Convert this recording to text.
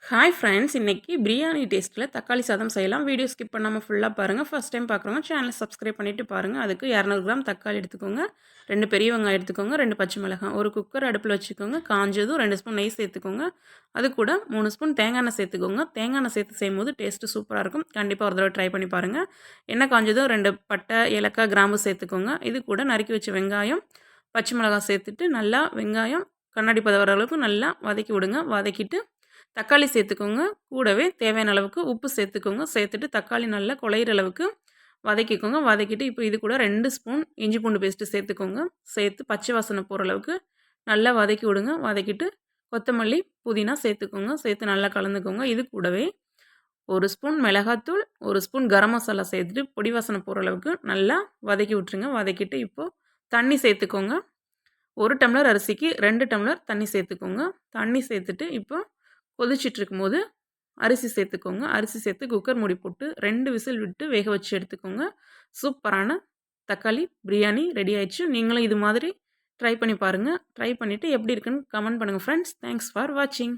Hi friends, இன்னைக்கு பிரியாணி டேஸ்ட்டில் தக்காளி சாதம் செய்யலாம். வீடியோ ஸ்கிப் பண்ணாமல் ஃபுல்லாக பாருங்கள். ஃபர்ஸ்ட் டைம் பார்க்குறவங்க சேனலை சப்ஸ்கிரைப் பண்ணிவிட்டு பாருங்கள். அதுக்கு 200 கிராம் தக்காளி எடுத்துக்கோங்க, 2 பெரிய வெங்காயம் எடுத்துக்கோங்க, 2 பச்சை மிளகாய், ஒரு குக்கர் அடுப்பில் வச்சுக்கோங்க. காஞ்சதும் 2 ஸ்பூன் நெய் சேர்த்துக்கோங்க. அது கூட 3 ஸ்பூன் தேங்காய் எண்ணெய் சேர்த்துக்கோங்க. தேங்காய் எண்ணெய் சேர்த்து செய்யும்போது டேஸ்ட்டு சூப்பராக இருக்கும். கண்டிப்பாக ஒரு தடவை ட்ரை பண்ணி பாருங்கள். எண்ணெய் காஞ்சதும் 2 பட்டை, ஏலக்காய், கிராம்பு சேர்த்துக்கோங்க. இது கூட நறுக்கி வச்ச வெங்காயம், பச்சை மிளகாய் சேர்த்துட்டு நல்லா வெங்காயம் கண்ணாடி பதம் வர அளவுக்கு நல்லா வதக்கி விடுங்க. வதக்கிட்டு தக்காளி சேர்த்துக்கோங்க. கூடவே தேவையான அளவுக்கு உப்பு சேர்த்துக்கோங்க. சேர்த்துட்டு தக்காளி நல்லா குழையிற அளவுக்கு வதக்கிக்கோங்க. வதக்கிட்டு இப்போ இது கூட 2 ஸ்பூன் இஞ்சி பூண்டு பேஸ்ட்டு சேர்த்துக்கோங்க. சேர்த்து பச்சை வாசனை போகிற அளவுக்கு நல்லா வதக்கி விடுங்க. வதக்கிட்டு கொத்தமல்லி, புதினா சேர்த்துக்கோங்க. சேர்த்து நல்லா கலந்துக்கோங்க. இது கூடவே 1 ஸ்பூன் மிளகாத்தூள், 1 ஸ்பூன் கரம் மசாலா சேர்த்துட்டு பொடி வாசனை போகிற அளவுக்கு நல்லா வதக்கி விட்டுருங்க. வதக்கிட்டு இப்போது தண்ணி சேர்த்துக்கோங்க. 1 டம்ளர் அரிசிக்கு 2 டம்ளர் தண்ணி சேர்த்துக்கோங்க. தண்ணி சேர்த்துட்டு இப்போ கொதிச்சிட்ருக்கும்போது அரிசி சேர்த்துக்கோங்க. அரிசி சேர்த்து குக்கர் மூடி போட்டு 2 விசில் விட்டு வேக வச்சு எடுத்துக்கோங்க. சூப்பரான தக்காளி பிரியாணி ரெடி ஆயிடுச்சு. நீங்களும் இது மாதிரி ட்ரை பண்ணி பாருங்கள். ட்ரை பண்ணிவிட்டு எப்படி இருக்குன்னு கமெண்ட் பண்ணுங்கள் ஃப்ரெண்ட்ஸ். தேங்க்ஸ் ஃபார் வாட்சிங்.